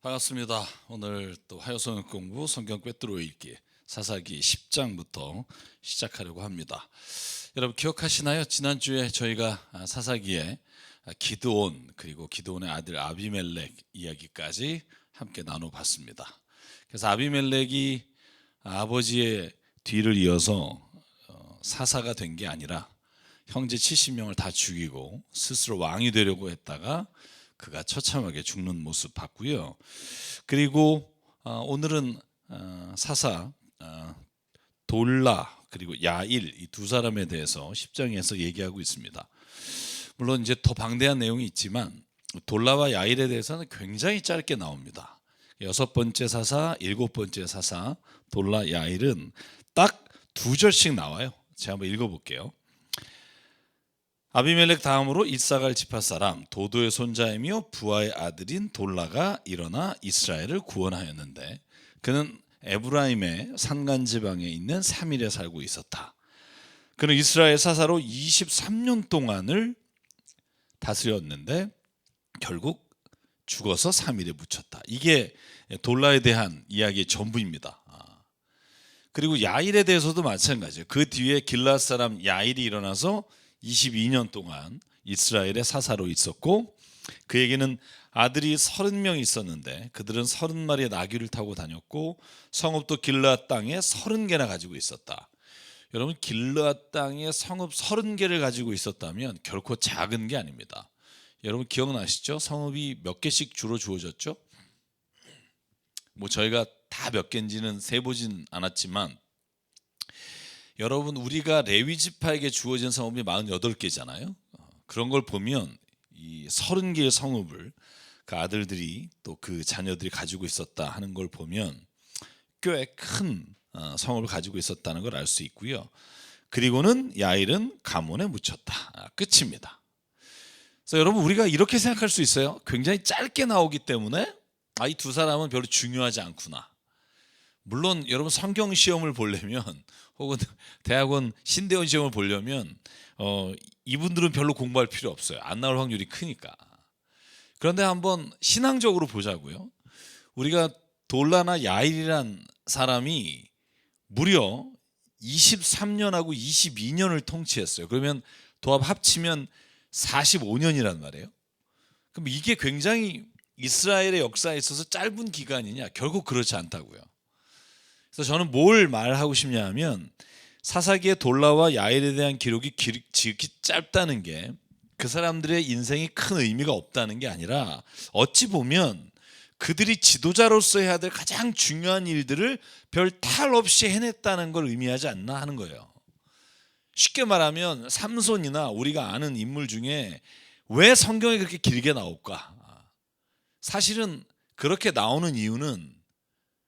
반갑습니다. 오늘 또 화요성 공부 성경 꿰뚫어 읽기 사사기 10장부터 시작하려고 합니다. 여러분 기억하시나요? 지난주에 저희가 사사기에 기드온 그리고 기드온의 아들 아비멜렉 이야기까지 함께 나눠봤습니다. 그래서 아비멜렉이 아버지의 뒤를 이어서 사사가 된 게 아니라 형제 70명을 다 죽이고 스스로 왕이 되려고 했다가 그가 처참하게 죽는 모습 봤고요. 그리고 오늘은 사사 돌라 그리고 야일 이 두 사람에 대해서 10장에서 얘기하고 있습니다. 물론 이제 더 방대한 내용이 있지만 돌라와 야일에 대해서는 굉장히 짧게 나옵니다. 6번째 사사, 7번째 사사, 돌라, 야일은 딱 2절씩 나와요. 제가 한번 읽어볼게요. 아비멜렉 다음으로 이사갈 지파 사람 도도의 손자이며 부하의 아들인 돌라가 일어나 이스라엘을 구원하였는데 그는 에브라임의 산간 지방에 있는 사밀에 살고 있었다. 그는 이스라엘 사사로 23년 동안을 다스렸는데 결국 죽어서 사밀에 묻혔다. 이게 돌라에 대한 이야기의 전부입니다. 그리고 야일에 대해서도 마찬가지예요. 그 뒤에 길앗 사람 야일이 일어나서 22년 동안 이스라엘의 사사로 있었고 그에게는 아들이 30명이 있었는데 그들은 30마리의 나귀를 타고 다녔고 성읍도 길앗 땅에 30개나 가지고 있었다. 여러분 길앗 땅에 성읍 30개를 가지고 있었다면 결코 작은 게 아닙니다. 여러분 기억나시죠? 성읍이 몇 개씩 주로 주어졌죠? 뭐 저희가 다 몇 개인지는 세보진 않았지만 여러분 우리가 레위 지파에게 주어진 성읍이 48개잖아요. 그런 걸 보면 이 30개의 성읍을 그 아들들이 또 그 자녀들이 가지고 있었다 하는 걸 보면 꽤 큰 성읍을 가지고 있었다는 걸 알 수 있고요. 그리고는 야일은 가문에 묻혔다. 끝입니다. 그래서 여러분 우리가 이렇게 생각할 수 있어요. 굉장히 짧게 나오기 때문에 이 두 사람은 별로 중요하지 않구나. 물론 여러분 성경 시험을 보려면 혹은 대학원 신대원 시험을 보려면 이분들은 별로 공부할 필요 없어요. 안 나올 확률이 크니까. 그런데 한번 신앙적으로 보자고요. 우리가 돌라나 야일이란 사람이 무려 23년하고 22년을 통치했어요. 그러면 도합 합치면 45년이란 말이에요. 그럼 이게 굉장히 이스라엘의 역사에 있어서 짧은 기간이냐? 결국 그렇지 않다고요. 그래서 저는 뭘 말하고 싶냐 하면 사사기의 돌라와 야일에 대한 기록이 지극히 짧다는 게 그 사람들의 인생이 큰 의미가 없다는 게 아니라 어찌 보면 그들이 지도자로서 해야 될 가장 중요한 일들을 별 탈 없이 해냈다는 걸 의미하지 않나 하는 거예요. 쉽게 말하면 삼손이나 우리가 아는 인물 중에 왜 성경에 그렇게 길게 나올까? 사실은 그렇게 나오는 이유는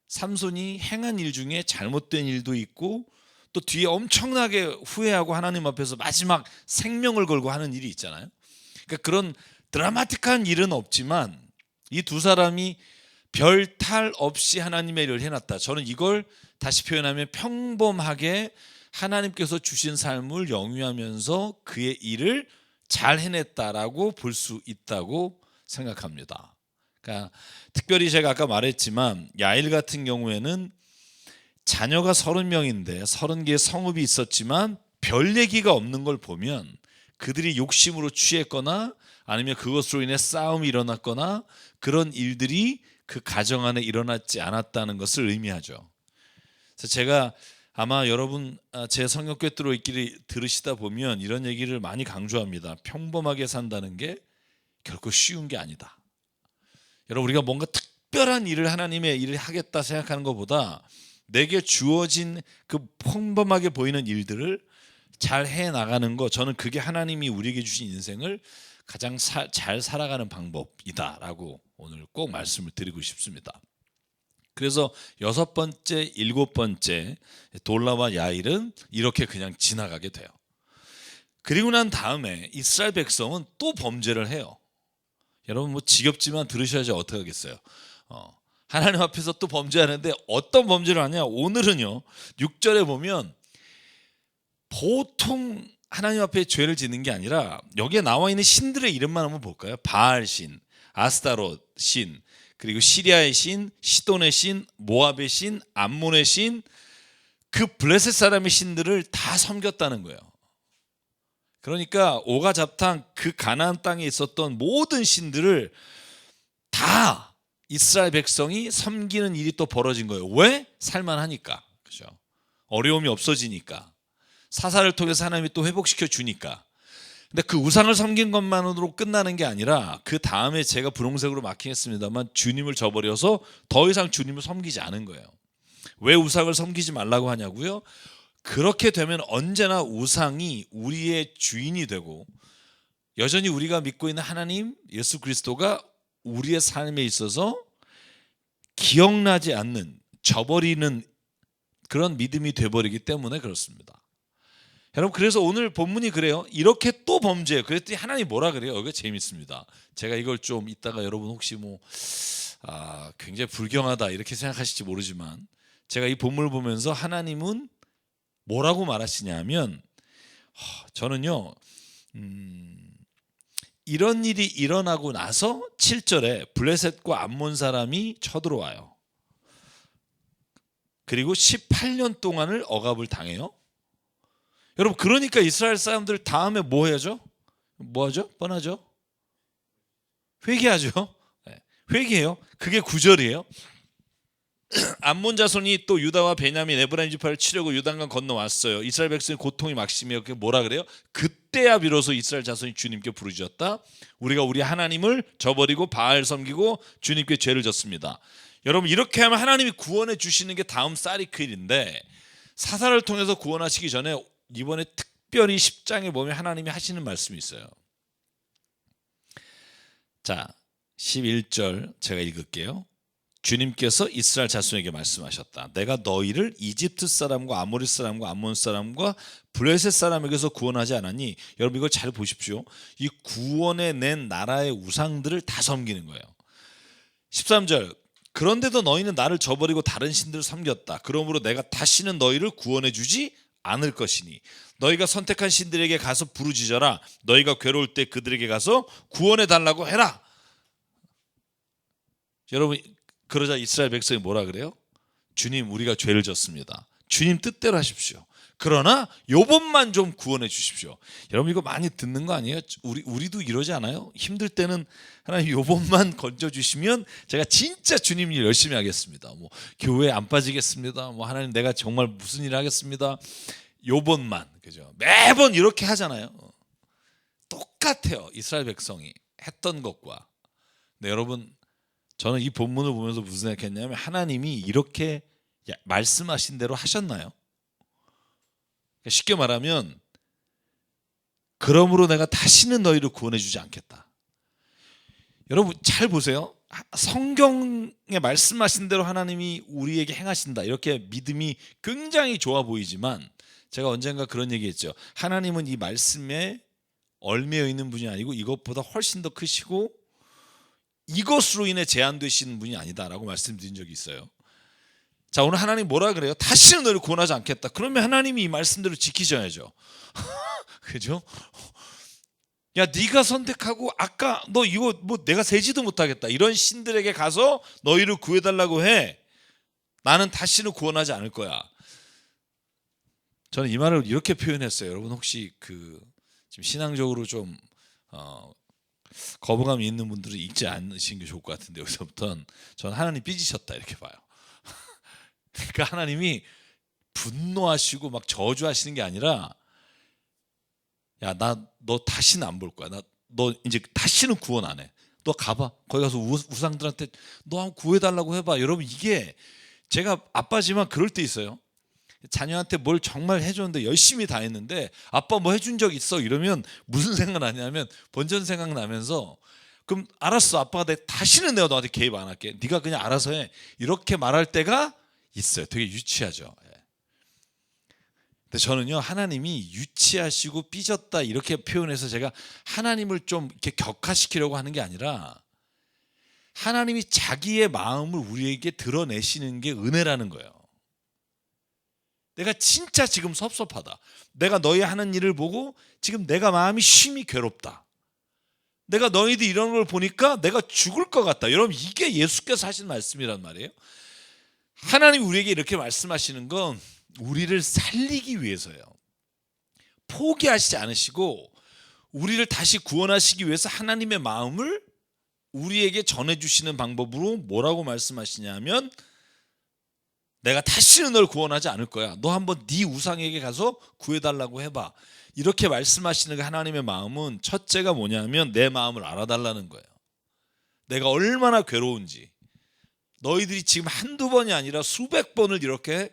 삼손이 행한 일 중에 잘못된 일도 있고 또 뒤에 엄청나게 후회하고 하나님 앞에서 마지막 생명을 걸고 하는 일이 있잖아요. 그러니까 그런 드라마틱한 일은 없지만 이 두 사람이 별 탈 없이 하나님의 일을 해놨다. 저는 이걸 다시 표현하면 평범하게 하나님께서 주신 삶을 영위하면서 그의 일을 잘 해냈다라고 볼 수 있다고 생각합니다. 그러니까 특별히 제가 아까 말했지만 야일 같은 경우에는 자녀가 30명인데 30개의 성읍이 있었지만 별 얘기가 없는 걸 보면 그들이 욕심으로 취했거나 아니면 그것으로 인해 싸움이 일어났거나 그런 일들이 그 가정 안에 일어났지 않았다는 것을 의미하죠. 그래서 제가 아마 여러분 제 성경 꿰뚫어 읽기를 들으시다 보면 이런 얘기를 많이 강조합니다. 평범하게 산다는 게 결코 쉬운 게 아니다. 여러분 우리가 뭔가 특별한 일을 하나님의 일을 하겠다 생각하는 것보다 내게 주어진 그 평범하게 보이는 일들을 잘 해나가는 것, 저는 그게 하나님이 우리에게 주신 인생을 가장 잘 살아가는 방법이다라고 오늘 꼭 말씀을 드리고 싶습니다. 그래서 6번째, 7번째 돌라와 야일은 이렇게 그냥 지나가게 돼요. 그리고 난 다음에 이스라엘 백성은 또 범죄를 해요. 여러분 뭐 지겹지만 들으셔야지 어떻게 하겠어요. 하나님 앞에서 또 범죄하는데 어떤 범죄를 하냐. 오늘은요 6절에 보면 보통 하나님 앞에 죄를 짓는 게 아니라 여기에 나와 있는 신들의 이름만 한번 볼까요? 바알 신, 아스타롯 신, 그리고 시리아의 신, 시돈의 신, 모압의 신, 암몬의 신, 그 블레셋 사람의 신들을 다 섬겼다는 거예요. 그러니까 오가잡탕 그 가나안 땅에 있었던 모든 신들을 다 이스라엘 백성이 섬기는 일이 또 벌어진 거예요. 왜? 살만하니까. 그죠? 어려움이 없어지니까. 사사를 통해서 하나님이 또 회복시켜 주니까. 근데 그 우상을 섬긴 것만으로 끝나는 게 아니라 그 다음에 제가 분홍색으로 마킹했습니다만 주님을 저버려서 더 이상 주님을 섬기지 않은 거예요. 왜 우상을 섬기지 말라고 하냐고요? 그렇게 되면 언제나 우상이 우리의 주인이 되고 여전히 우리가 믿고 있는 하나님 예수 그리스도가 우리의 삶에 있어서 기억나지 않는, 저버리는 그런 믿음이 돼버리기 때문에 그렇습니다. 여러분, 그래서 오늘 본문이 그래요. 이렇게 또 범죄해요. 그랬더니 하나님 뭐라 그래요? 이거 재밌습니다. 제가 이걸 좀 이따가 여러분 혹시 굉장히 불경하다 이렇게 생각하실지 모르지만 제가 이 본문을 보면서 하나님은 뭐라고 말하시냐면 저는요 이런 일이 일어나고 나서 7절에 블레셋과 암몬 사람이 쳐들어와요. 그리고 18년 동안을 억압을 당해요. 여러분, 그러니까 이스라엘 사람들 다음에 뭐 해야죠? 뭐 하죠? 뻔하죠? 회개하죠. 회개해요. 그게 9절이에요. 암몬 자손이 또 유다와 베냐민, 에브라임 지파를 치려고 요단강 건너왔어요. 이스라엘 백성의 고통이 막심해요. 그게 뭐라 그래요? 그때야 비로소 이스라엘 자손이 주님께 부르짖었다. 우리가 우리 하나님을 저버리고 바알 섬기고 주님께 죄를 졌습니다. 여러분, 이렇게 하면 하나님이 구원해 주시는 게 다음 사리클인데 사사를 통해서 구원하시기 전에 이번에 특별히 10장에 보면 하나님이 하시는 말씀이 있어요. 자, 11절 제가 읽을게요. 주님께서 이스라엘 자손에게 말씀하셨다. 내가 너희를 이집트 사람과 아모리 사람과 암몬 사람과 블레셋 사람에게서 구원하지 않았니? 여러분, 이걸 잘 보십시오. 이 구원해 낸 나라의 우상들을 다 섬기는 거예요. 13절, 그런데도 너희는 나를 저버리고 다른 신들을 섬겼다. 그러므로 내가 다시는 너희를 구원해 주지 않을 것이니 너희가 선택한 신들에게 가서 부르짖어라. 너희가 괴로울 때 그들에게 가서 구원해 달라고 해라. 여러분, 그러자 이스라엘 백성이 뭐라 그래요? 주님, 우리가 죄를 졌습니다. 주님 뜻대로 하십시오. 그러나 요번만 좀 구원해 주십시오. 여러분, 이거 많이 듣는 거 아니에요? 우리도 이러지 않아요? 힘들 때는 하나님 요번만 건져주시면 제가 진짜 주님 일 열심히 하겠습니다. 교회 안 빠지겠습니다. 하나님 내가 정말 무슨 일 하겠습니다. 요번만. 그죠? 매번 이렇게 하잖아요. 똑같아요. 이스라엘 백성이 했던 것과. 네, 여러분, 저는 이 본문을 보면서 무슨 생각했냐면 하나님이 이렇게 말씀하신 대로 하셨나요? 쉽게 말하면 그러므로 내가 다시는 너희를 구원해 주지 않겠다. 여러분, 잘 보세요. 성경에 말씀하신 대로 하나님이 우리에게 행하신다. 이렇게 믿음이 굉장히 좋아 보이지만 제가 언젠가 그런 얘기했죠. 하나님은 이 말씀에 얽매여 있는 분이 아니고 이것보다 훨씬 더 크시고 이것으로 인해 제한되시는 분이 아니다라고 말씀드린 적이 있어요. 자, 오늘 하나님 뭐라 그래요? 다시는 너를 구원하지 않겠다. 그러면 하나님이 이 말씀대로 지키셔야죠. 그죠? 야, 네가 선택하고 아까 너 이거 내가 세지도 못하겠다. 이런 신들에게 가서 너희를 구해달라고 해. 나는 다시는 구원하지 않을 거야. 저는 이 말을 이렇게 표현했어요. 여러분, 혹시 지금 신앙적으로 좀 거부감이 있는 분들은 읽지 않으시는 게 좋을 것 같은데 여기서부터는 저는 하나님 삐지셨다 이렇게 봐요. 그러니까 하나님이 분노하시고 막 저주하시는 게 아니라 야, 너 다시는 안 볼 거야. 너 이제 다시는 구원 안 해. 너 가봐. 거기 가서 우상들한테 너 한번 구해달라고 해봐. 여러분, 이게 제가 아빠지만 그럴 때 있어요. 자녀한테 뭘 정말 해줬는데 열심히 다 했는데 아빠 뭐 해준 적 있어? 이러면 무슨 생각 나냐면 본전 생각나면서 그럼 알았어, 아빠가 다시는 내가 너한테 개입 안 할게. 네가 그냥 알아서 해. 이렇게 말할 때가 있어요. 되게 유치하죠. 근데 저는요, 하나님이 유치하시고 삐졌다 이렇게 표현해서 제가 하나님을 좀 이렇게 격화시키려고 하는 게 아니라 하나님이 자기의 마음을 우리에게 드러내시는 게 은혜라는 거예요. 내가 진짜 지금 섭섭하다. 내가 너희 하는 일을 보고 지금 내가 마음이 심히 괴롭다. 내가 너희들 이런 걸 보니까 내가 죽을 것 같다. 여러분, 이게 예수께서 하신 말씀이란 말이에요. 하나님 우리에게 이렇게 말씀하시는 건 우리를 살리기 위해서예요. 포기하시지 않으시고 우리를 다시 구원하시기 위해서 하나님의 마음을 우리에게 전해주시는 방법으로 뭐라고 말씀하시냐면, 내가 다시는 널 구원하지 않을 거야. 너 한번 네 우상에게 가서 구해달라고 해봐. 이렇게 말씀하시는 그 하나님의 마음은 첫째가 뭐냐면 내 마음을 알아달라는 거예요. 내가 얼마나 괴로운지. 너희들이 지금 한두 번이 아니라 수백 번을 이렇게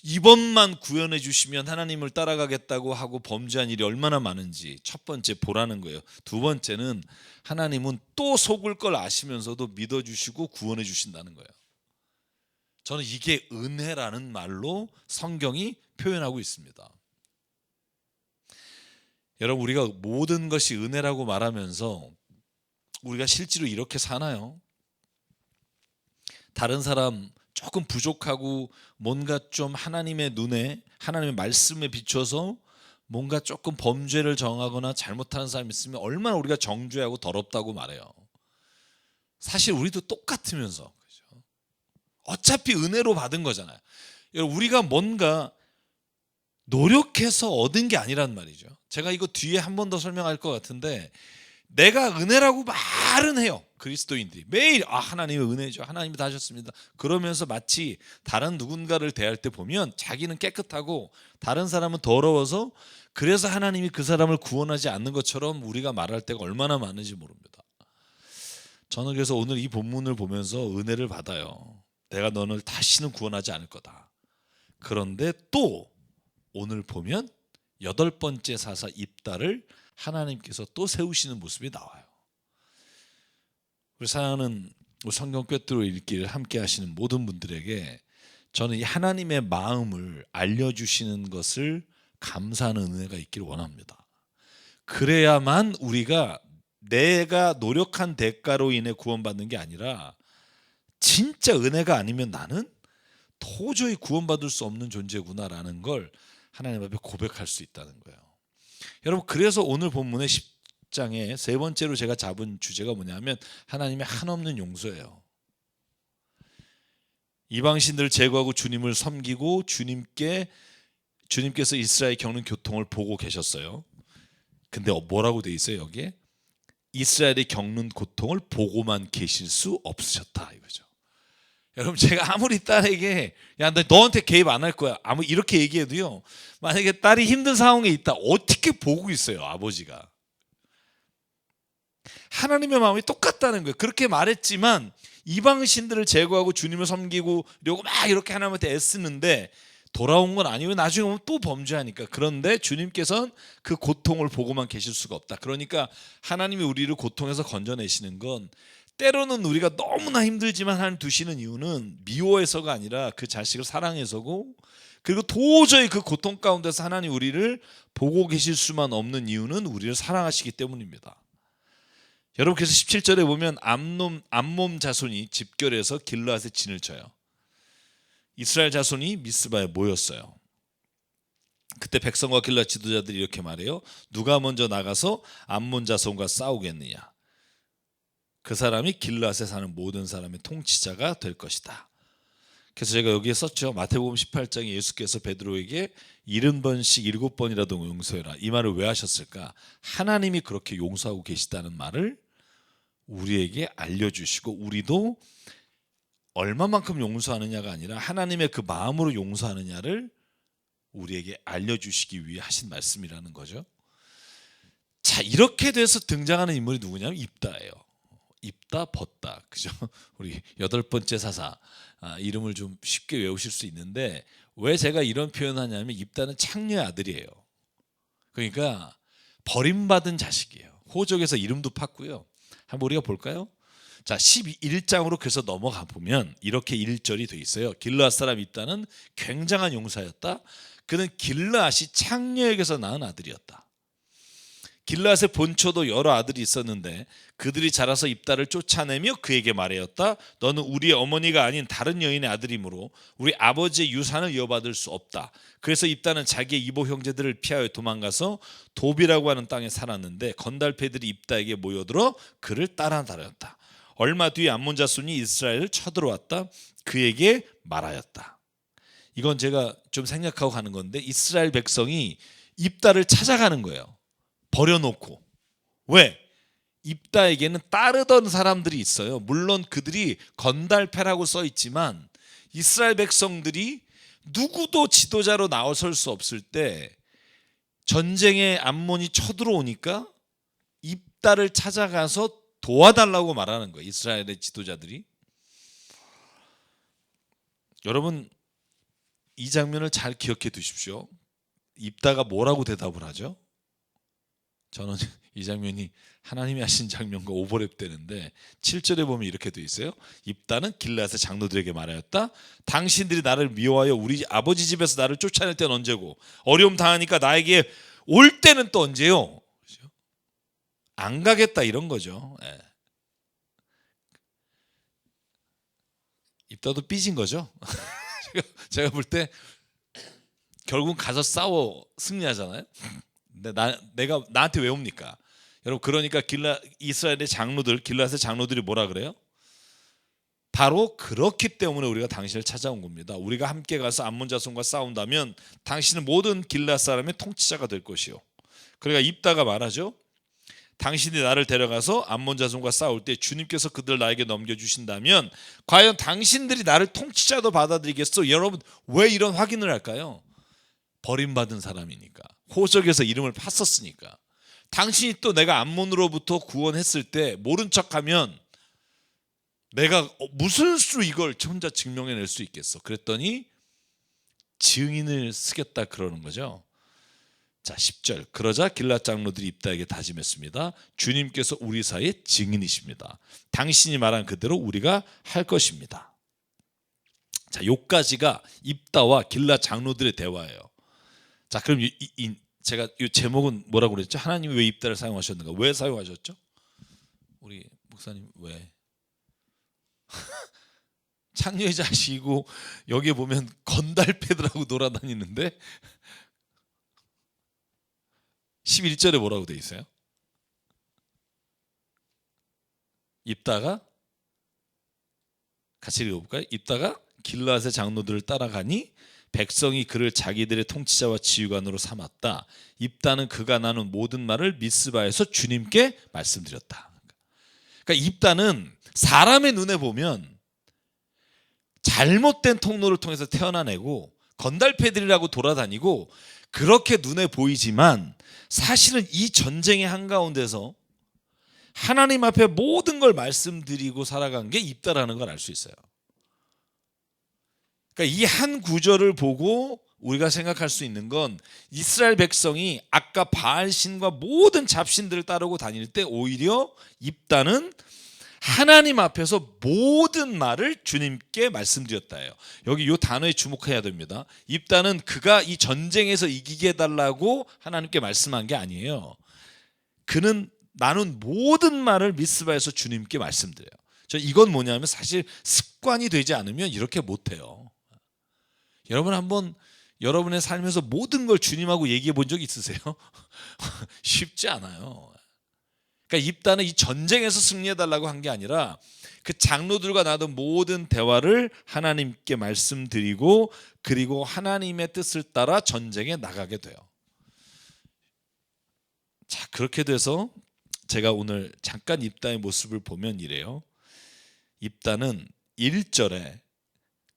이번만 구원해 주시면 하나님을 따라가겠다고 하고 범죄한 일이 얼마나 많은지 첫 번째 보라는 거예요. 두 번째는 하나님은 또 속을 걸 아시면서도 믿어주시고 구원해 주신다는 거예요. 저는 이게 은혜라는 말로 성경이 표현하고 있습니다. 여러분, 우리가 모든 것이 은혜라고 말하면서 우리가 실제로 이렇게 사나요? 다른 사람 조금 부족하고 뭔가 좀 하나님의 눈에, 하나님의 말씀에 비춰서 뭔가 조금 범죄를 정하거나 잘못하는 사람이 있으면 얼마나 우리가 정죄하고 더럽다고 말해요. 사실 우리도 똑같으면서, 그죠? 어차피 은혜로 받은 거잖아요. 여러분, 우리가 뭔가 노력해서 얻은 게 아니란 말이죠. 제가 이거 뒤에 한 번 더 설명할 것 같은데, 내가 은혜라고 말은 해요. 그리스도인들이 매일 하나님의 은혜죠, 하나님이 다 하셨습니다, 그러면서 마치 다른 누군가를 대할 때 보면 자기는 깨끗하고 다른 사람은 더러워서 그래서 하나님이 그 사람을 구원하지 않는 것처럼 우리가 말할 때가 얼마나 많은지 모릅니다. 저는 그래서 오늘 이 본문을 보면서 은혜를 받아요. 내가 너를 다시는 구원하지 않을 거다. 그런데 또 오늘 보면 8번째 사사 입다를 하나님께서 또 세우시는 모습이 나와요. 우리 사랑하는 성경 꿰뚫어 읽기를 함께 하시는 모든 분들에게 저는 이 하나님의 마음을 알려주시는 것을 감사하는 은혜가 있기를 원합니다. 그래야만 우리가 내가 노력한 대가로 인해 구원받는 게 아니라 진짜 은혜가 아니면 나는 도저히 구원받을 수 없는 존재구나라는 걸 하나님 앞에 고백할 수 있다는 거예요. 여러분, 그래서 오늘 본문의 10장에 세 번째로 제가 잡은 주제가 뭐냐면 하나님의 한없는 용서예요. 이방신들을 제거하고 주님을 섬기고 주님께서 이스라엘 겪는 고통을 보고 계셨어요. 근데 뭐라고 돼 있어요? 여기에 이스라엘이 겪는 고통을 보고만 계실 수 없으셨다 이거죠. 여러분, 제가 아무리 딸에게 야, 나 너한테 개입 안 할 거야 아무 이렇게 얘기해도요, 만약에 딸이 힘든 상황에 있다 어떻게 보고 있어요? 아버지가. 하나님의 마음이 똑같다는 거예요. 그렇게 말했지만 이방신들을 제거하고 주님을 섬기고 이러고 막 이렇게 하나님한테 애쓰는데 돌아온 건 아니고 나중에 오면 또 범죄하니까. 그런데 주님께서는 그 고통을 보고만 계실 수가 없다. 그러니까 하나님이 우리를 고통에서 건져내시는 건 때로는 우리가 너무나 힘들지만 하나님 두시는 이유는 미워해서가 아니라 그 자식을 사랑해서고, 그리고 도저히 그 고통 가운데서 하나님 우리를 보고 계실 수만 없는 이유는 우리를 사랑하시기 때문입니다. 여러분, 그래서 17절에 보면 암몬 자손이 집결해서 길르앗에 진을 쳐요. 이스라엘 자손이 미스바에 모였어요. 그때 백성과 길르앗 지도자들이 이렇게 말해요. 누가 먼저 나가서 암몬 자손과 싸우겠느냐? 그 사람이 길르앗에 사는 모든 사람의 통치자가 될 것이다. 그래서 제가 여기에 썼죠. 마태복음 18장에 예수께서 베드로에게 70번씩 7번이라도 용서해라, 이 말을 왜 하셨을까? 하나님이 그렇게 용서하고 계시다는 말을 우리에게 알려주시고, 우리도 얼마만큼 용서하느냐가 아니라 하나님의 그 마음으로 용서하느냐를 우리에게 알려주시기 위해 하신 말씀이라는 거죠. 자, 이렇게 돼서 등장하는 인물이 누구냐면 입다예요. 입다, 벗다, 그죠? 우리 8번째 사사 이름을 좀 쉽게 외우실 수 있는데, 왜 제가 이런 표현하냐면 입다는 창녀의 아들이에요. 그러니까 버림받은 자식이에요. 호적에서 이름도 팠고요. 한번 우리가 볼까요? 자, 11장으로 그래서 넘어가 보면 이렇게 1절이 돼 있어요. 길르앗 사람 입다는 굉장한 용사였다. 그는 길르앗이 창녀에게서 낳은 아들이었다. 길앗의 본초도 여러 아들이 있었는데 그들이 자라서 입다를 쫓아내며 그에게 말하였다. 너는 우리의 어머니가 아닌 다른 여인의 아들이므로 우리 아버지의 유산을 이어받을 수 없다. 그래서 입다는 자기의 이복 형제들을 피하여 도망가서 도비라고 하는 땅에 살았는데 건달패들이 입다에게 모여들어 그를 따라다녔다. 얼마 뒤에 암몬 자손이 이스라엘을 쳐들어왔다. 그에게 말하였다. 이건 제가 좀 생각하고 가는 건데 이스라엘 백성이 입다를 찾아가는 거예요. 버려놓고. 왜? 입다에게는 따르던 사람들이 있어요. 물론 그들이 건달패라고 써 있지만 이스라엘 백성들이 누구도 지도자로 나설 수 없을 때 전쟁에 암몬이 쳐들어오니까 입다를 찾아가서 도와달라고 말하는 거예요. 이스라엘의 지도자들이. 여러분 이 장면을 잘 기억해 두십시오. 입다가 뭐라고 대답을 하죠? 저는 이 장면이 하나님이 하신 장면과 오버랩되는데 7절에 보면 이렇게 돼 있어요. 입다는 길앗의 장로들에게 말하였다. 당신들이 나를 미워하여 우리 아버지 집에서 나를 쫓아낼 때는 언제고 어려움 당하니까 나에게 올 때는 또 언제요? 안 가겠다 이런 거죠. 예. 입다도 삐진 거죠. 제가 볼 때 결국 가서 싸워 승리하잖아요. 근데 내가 나한테 왜 옵니까? 여러분 그러니까 이스라엘의 장로들, 길앗의 장로들이 뭐라 그래요? 바로 그렇기 때문에 우리가 당신을 찾아온 겁니다. 우리가 함께 가서 암몬 자손과 싸운다면 당신은 모든 길앗 사람의 통치자가 될 것이요. 그러니까 입다가 말하죠. 당신이 나를 데려가서 암몬 자손과 싸울 때 주님께서 그들 나에게 넘겨주신다면 과연 당신들이 나를 통치자도 받아들이겠어? 여러분 왜 이런 확인을 할까요? 버림받은 사람이니까. 호적에서 이름을 팠었으니까. 당신이 또 내가 암몬으로부터 구원했을 때 모른 척하면 내가 무슨 수로 이걸 혼자 증명해낼 수 있겠어. 그랬더니 증인을 쓰겠다 그러는 거죠. 자 10절 그러자 길앗 장로들이 입다에게 다짐했습니다. 주님께서 우리 사이의 증인이십니다. 당신이 말한 그대로 우리가 할 것입니다. 자 요까지가 입다와 길앗 장로들의 대화예요. 자 그럼 제가 이 제목은 뭐라고 그랬죠? 하나님이 왜 입다를 사용하셨는가? 왜 사용하셨죠? 우리 목사님 왜? 창녀의 자식이고 여기에 보면 건달패들하고 놀아다니는데 11절에 뭐라고 돼 있어요? 입다가 같이 읽어볼까요? 입다가 길앗의 장로들을 따라가니 백성이 그를 자기들의 통치자와 지휘관으로 삼았다. 입다는 그가 나눈 모든 말을 미스바에서 주님께 말씀드렸다. 그러니까 입다는 사람의 눈에 보면 잘못된 통로를 통해서 태어나내고 건달패들이라고 돌아다니고 그렇게 눈에 보이지만 사실은 이 전쟁의 한가운데서 하나님 앞에 모든 걸 말씀드리고 살아간 게 입다라는 걸 알 수 있어요. 그러니까 이 한 구절을 보고 우리가 생각할 수 있는 건 이스라엘 백성이 아까 바알신과 모든 잡신들을 따르고 다닐 때 오히려 입다는 하나님 앞에서 모든 말을 주님께 말씀드렸다예요. 여기 이 단어에 주목해야 됩니다. 입다는 그가 이 전쟁에서 이기게 해달라고 하나님께 말씀한 게 아니에요. 그는 나눈 모든 말을 미스바에서 주님께 말씀드려요. 이건 뭐냐면 사실 습관이 되지 않으면 이렇게 못해요. 여러분 한번 여러분의 삶에서 모든 걸 주님하고 얘기해 본 적 있으세요? 쉽지 않아요. 그러니까 입다는 이 전쟁에서 승리해달라고 한 게 아니라 그 장로들과 나눈 모든 대화를 하나님께 말씀드리고 그리고 하나님의 뜻을 따라 전쟁에 나가게 돼요. 자 그렇게 돼서 제가 오늘 잠깐 입다의 모습을 보면 이래요. 입다는 1절에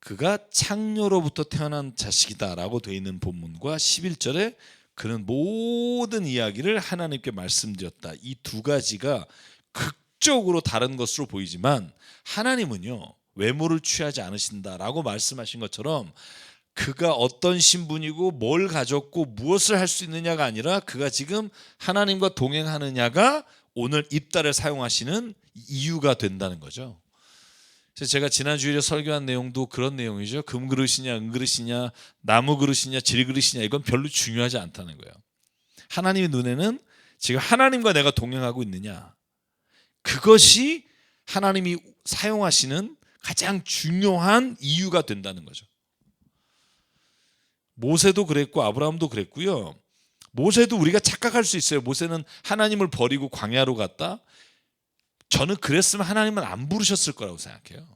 그가 창녀로부터 태어난 자식이다라고 되어 있는 본문과 11절에 그는 모든 이야기를 하나님께 말씀드렸다. 이 두 가지가 극적으로 다른 것으로 보이지만 하나님은요 외모를 취하지 않으신다라고 말씀하신 것처럼 그가 어떤 신분이고 뭘 가졌고 무엇을 할 수 있느냐가 아니라 그가 지금 하나님과 동행하느냐가 오늘 입다를 사용하시는 이유가 된다는 거죠. 제가 지난 주일에 설교한 내용도 그런 내용이죠. 금그릇이냐 은그릇이냐 나무 그릇이냐 질그릇이냐 이건 별로 중요하지 않다는 거예요. 하나님의 눈에는 지금 하나님과 내가 동행하고 있느냐, 그것이 하나님이 사용하시는 가장 중요한 이유가 된다는 거죠. 모세도 그랬고 아브라함도 그랬고요. 모세도 우리가 착각할 수 있어요. 모세는 하나님을 버리고 광야로 갔다. 저는 그랬으면 하나님은 안 부르셨을 거라고 생각해요.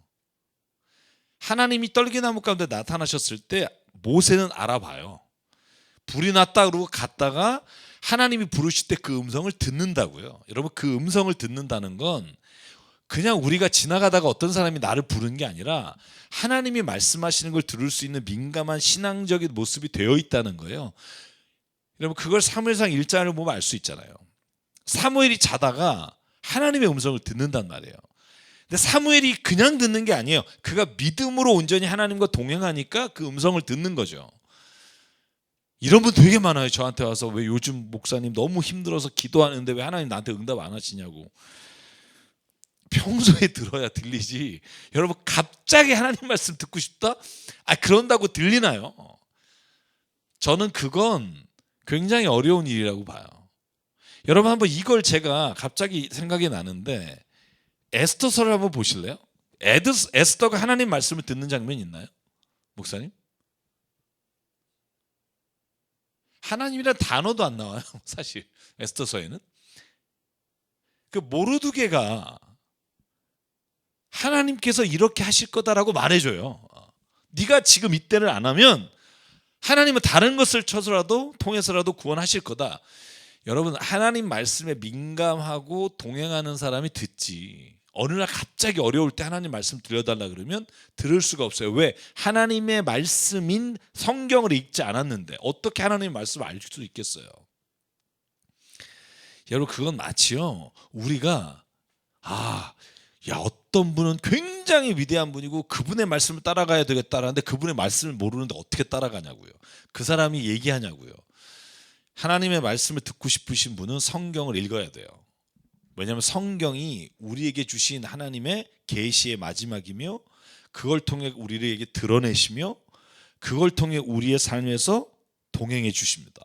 하나님이 떨기나무 가운데 나타나셨을 때 모세는 알아봐요. 불이 났다 그러고 갔다가 하나님이 부르실 때 그 음성을 듣는다고요. 여러분, 그 음성을 듣는다는 건 그냥 우리가 지나가다가 어떤 사람이 나를 부르는 게 아니라 하나님이 말씀하시는 걸 들을 수 있는 민감한 신앙적인 모습이 되어 있다는 거예요. 여러분, 그걸 사무엘상 1장을 보면 알 수 있잖아요. 사무엘이 자다가 하나님의 음성을 듣는단 말이에요. 근데 사무엘이 그냥 듣는 게 아니에요. 그가 믿음으로 온전히 하나님과 동행하니까 그 음성을 듣는 거죠. 이런 분 되게 많아요. 저한테 와서 왜 요즘 목사님 너무 힘들어서 기도하는데 왜 하나님 나한테 응답 안 하시냐고. 평소에 들어야 들리지. 여러분, 갑자기 하나님 말씀 듣고 싶다? 그런다고 들리나요? 저는 그건 굉장히 어려운 일이라고 봐요. 여러분, 한번 이걸 제가 갑자기 생각이 나는데 에스더서를 한번 보실래요? 에스더가 하나님 말씀을 듣는 장면이 있나요? 목사님? 하나님이라는 단어도 안 나와요. 사실 에스더서에는. 그 모르드게가 하나님께서 이렇게 하실 거다라고 말해줘요. 네가 지금 이때를 안 하면 하나님은 다른 것을 쳐서라도 통해서라도 구원하실 거다. 여러분, 하나님 말씀에 민감하고 동행하는 사람이 듣지, 어느 날 갑자기 어려울 때 하나님 말씀 들려달라 그러면 들을 수가 없어요. 왜? 하나님의 말씀인 성경을 읽지 않았는데 어떻게 하나님의 말씀을 알 수 있겠어요? 여러분, 그건 마치요, 우리가 어떤 분은 굉장히 위대한 분이고 그분의 말씀을 따라가야 되겠다라는데 그분의 말씀을 모르는데 어떻게 따라가냐고요. 그 사람이 얘기하냐고요. 하나님의 말씀을 듣고 싶으신 분은 성경을 읽어야 돼요. 왜냐하면 성경이 우리에게 주신 하나님의 계시의 마지막이며 그걸 통해 우리에게 드러내시며 그걸 통해 우리의 삶에서 동행해 주십니다.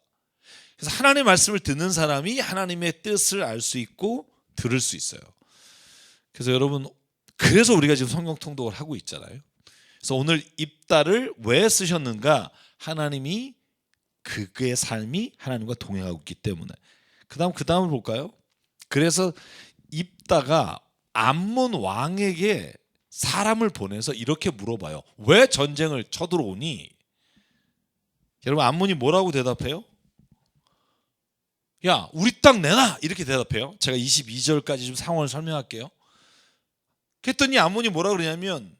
그래서 하나님의 말씀을 듣는 사람이 하나님의 뜻을 알 수 있고 들을 수 있어요. 그래서 여러분, 그래서 우리가 지금 성경 통독을 하고 있잖아요. 그래서 오늘 입다를 왜 쓰셨는가? 하나님이 그의 삶이 하나님과 동행하고 있기 때문에. 그 다음을 볼까요? 그래서 입다가 암몬 왕에게 사람을 보내서 이렇게 물어봐요. 왜 전쟁을 쳐들어오니? 여러분, 암몬이 뭐라고 대답해요? 야, 우리 땅 내놔! 이렇게 대답해요. 제가 22절까지 좀 상황을 설명할게요. 그랬더니 암몬이 뭐라 그러냐면,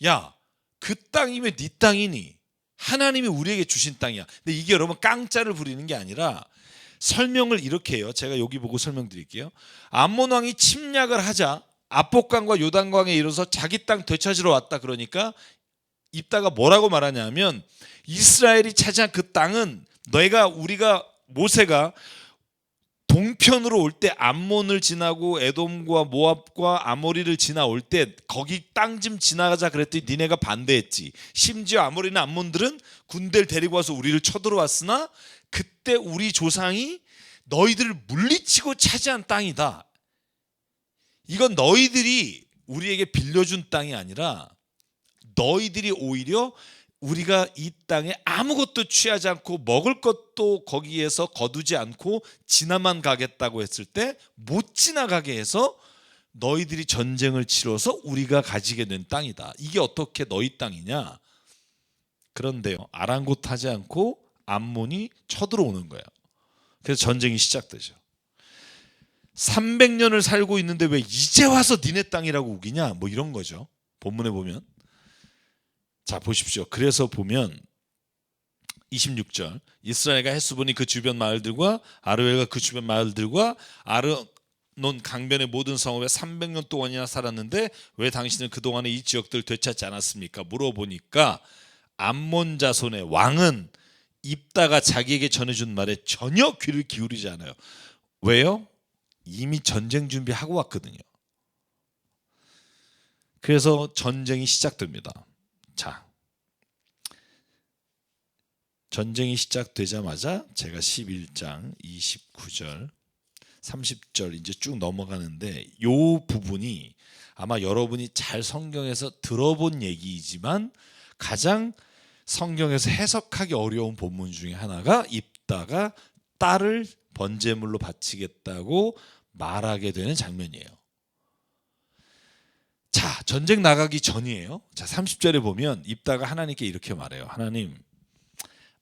야, 그 땅이면 네 땅이니 하나님이 우리에게 주신 땅이야. 근데 이게 여러분 깡짜를 부리는 게 아니라 설명을 이렇게 해요. 제가 여기 보고 설명드릴게요. 암몬 왕이 침략을 하자 압복강과 요단강에 이르러서 자기 땅 되찾으러 왔다. 그러니까 입다가 뭐라고 말하냐면, 이스라엘이 차지한 그 땅은 우리가 모세가 동편으로 올 때 암몬을 지나고 에돔과 모압과 아모리를 지나올 때 거기 땅 좀 지나가자 그랬더니 니네가 반대했지. 심지어 아모리나 암몬들은 군대를 데리고 와서 우리를 쳐들어왔으나 그때 우리 조상이 너희들을 물리치고 차지한 땅이다. 이건 너희들이 우리에게 빌려준 땅이 아니라 너희들이 오히려 우리가 이 땅에 아무것도 취하지 않고 먹을 것도 거기에서 거두지 않고 지나만 가겠다고 했을 때 못 지나가게 해서 너희들이 전쟁을 치러서 우리가 가지게 된 땅이다. 이게 어떻게 너희 땅이냐? 그런데요, 아랑곳하지 않고 암몬이 쳐들어오는 거예요. 그래서 전쟁이 시작되죠. 300년을 살고 있는데 왜 이제 와서 니네 땅이라고 우기냐? 뭐 이런 거죠. 본문에 보면. 자, 보십시오. 그래서 보면 26절, 이스라엘과 헷수본이 그 주변 마을들과 아르웰과 그 주변 마을들과 아르논 강변의 모든 성읍에 300년 동안이나 살았는데 왜 당신은 그동안에 이 지역들을 되찾지 않았습니까? 물어보니까 암몬 자손의 왕은 입다가 자기에게 전해준 말에 전혀 귀를 기울이지 않아요. 왜요? 이미 전쟁 준비하고 왔거든요. 그래서 전쟁이 시작됩니다. 자, 전쟁이 시작되자마자 제가 11장 29절 30절 이제 쭉 넘어가는데 요 부분이 아마 여러분이 잘 성경에서 들어본 얘기이지만 가장 성경에서 해석하기 어려운 본문 중에 하나가 입다가 딸을 번제물로 바치겠다고 말하게 되는 장면이에요. 자, 전쟁 나가기 전이에요. 자, 30절에 보면 입다가 하나님께 이렇게 말해요. 하나님,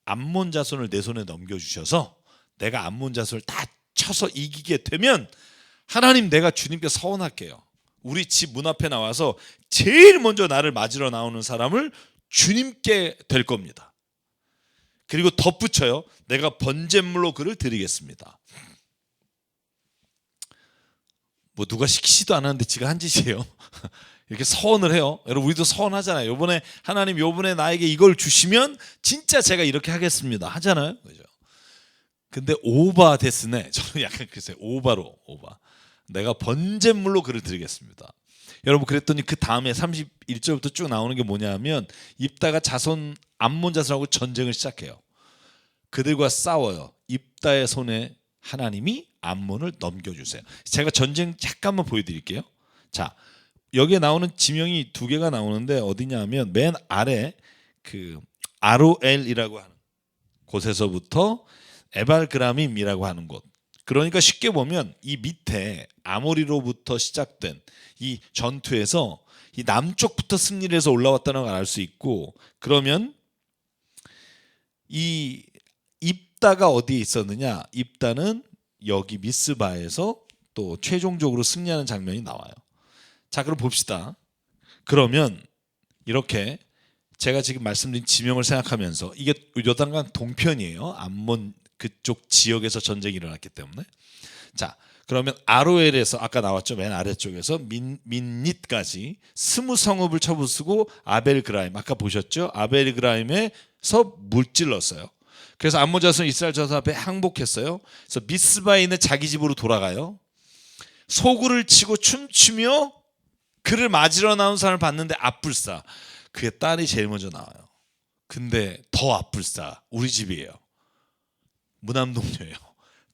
암몬 자손을 내 손에 넘겨주셔서 내가 암몬 자손을 다 쳐서 이기게 되면 하나님, 내가 주님께 서원할게요. 우리 집 문 앞에 나와서 제일 먼저 나를 맞으러 나오는 사람을 주님께 될 겁니다. 그리고 덧붙여요. 내가 번제물로 그를 드리겠습니다. 뭐 누가 시키지도 않았는데 지가 한 짓이에요. 이렇게 서원을 해요. 여러분, 우리도 서원하잖아요. 요번에 하나님, 요번에 나에게 이걸 주시면 진짜 제가 이렇게 하겠습니다 하잖아요. 그죠? 근데 오바 데스네. 저는 약간 그랬어요. 오바. 내가 번제물로 그를 드리겠습니다. 여러분, 그랬더니 그 다음에 31절부터 쭉 나오는 게 뭐냐면 입다가 자손 암몬 자손하고 전쟁을 시작해요. 그들과 싸워요. 입다의 손에 하나님이 암몬을 넘겨주세요. 제가 전쟁 잠깐만 보여드릴게요. 자, 여기에 나오는 지명이 두 개가 나오는데 어디냐 하면 맨 아래 그 아로엘이라고 하는 곳에서부터 에발그라밈이라고 하는 곳. 그러니까 쉽게 보면 이 밑에 아모리로부터 시작된 이 전투에서 이 남쪽부터 승리를 해서 올라왔다는 걸 알 수 있고, 그러면 이 입다가 어디에 있었느냐? 입다는 여기 미스바에서 또 최종적으로 승리하는 장면이 나와요. 자, 그럼 봅시다. 그러면 이렇게 제가 지금 말씀드린 지명을 생각하면서 이게 요단강 동편이에요. 암몬 그쪽 지역에서 전쟁이 일어났기 때문에. 자, 그러면 아로엘에서 아까 나왔죠. 맨 아래쪽에서 민닛까지 20성읍을 쳐부수고 아벨그라임, 아까 보셨죠? 아벨그라임에서 물질렀어요. 그래서 암몬 자손 이스라엘 자손 앞에 항복했어요. 그래서 미스바에 있는 자기 집으로 돌아가요. 소구를 치고 춤추며 그를 맞으러 나온 사람을 봤는데 앞불사, 그의 딸이 제일 먼저 나와요. 근데 더 앞불사, 우리 집이에요. 무남동녀예요.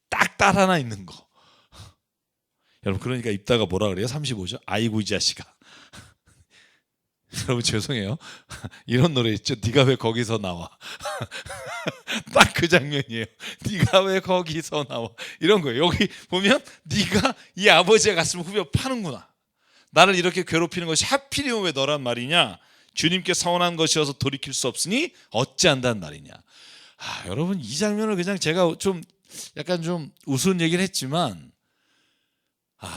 딱 딸 하나 있는 거. 여러분, 그러니까 입다가 뭐라 그래요? 35죠. 아이고 이 자식아. 여러분, 죄송해요. 이런 노래 있죠. 네가 왜 거기서 나와. 딱 그 장면이에요. 네가 왜 거기서 나와. 이런 거예요. 여기 보면 네가 이 아버지의 가슴을 후벼 파는구나. 나를 이렇게 괴롭히는 것이 하필이면 왜 너란 말이냐. 주님께 서원한 것이어서 돌이킬 수 없으니 어찌한다는 말이냐. 여러분, 이 장면을 그냥 제가 좀 약간 좀 우스운 얘기를 했지만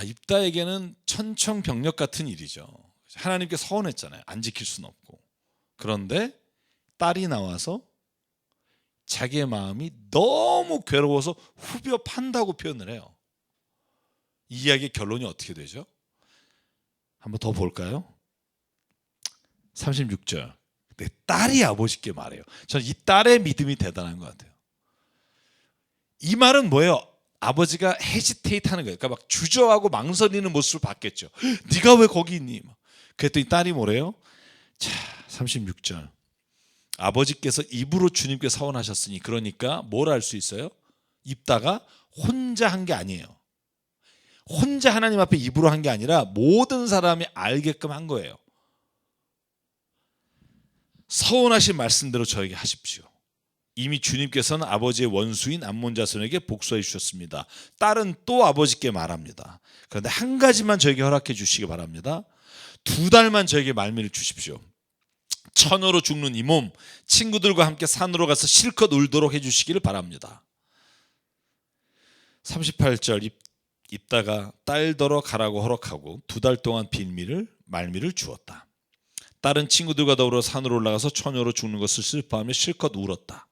입다에게는 천청병력 같은 일이죠. 하나님께 서원했잖아요. 안 지킬 수는 없고. 그런데 딸이 나와서 자기의 마음이 너무 괴로워서 후벼 판다고 표현을 해요. 이 이야기의 결론이 어떻게 되죠? 한번 더 볼까요? 36절. 내 딸이 아버지께 말해요. 저는 이 딸의 믿음이 대단한 것 같아요. 이 말은 뭐예요? 아버지가 헤지테이트 하는 거예요. 그러니까 막 주저하고 망설이는 모습을 봤겠죠. 네가 왜 거기 있니? 그랬더니 딸이 뭐래요? 자, 36절. 아버지께서 입으로 주님께 서원하셨으니, 그러니까 뭘 할 수 있어요? 입다가 혼자 한 게 아니에요. 혼자 하나님 앞에 입으로 한 게 아니라 모든 사람이 알게끔 한 거예요. 서원하신 말씀대로 저에게 하십시오. 이미 주님께서는 아버지의 원수인 암몬 자손에게 복수해 주셨습니다. 딸은 또 아버지께 말합니다. 그런데 한 가지만 저에게 허락해 주시기 바랍니다. 2달만 저에게 말미를 주십시오. 처녀로 죽는 이 몸 친구들과 함께 산으로 가서 실컷 울도록 해주시기를 바랍니다. 38절. 입다가 딸더러 가라고 허락하고 2달 동안 말미를 주었다. 딸은 친구들과 더불어 산으로 올라가서 처녀로 죽는 것을 슬퍼하며 실컷 울었다.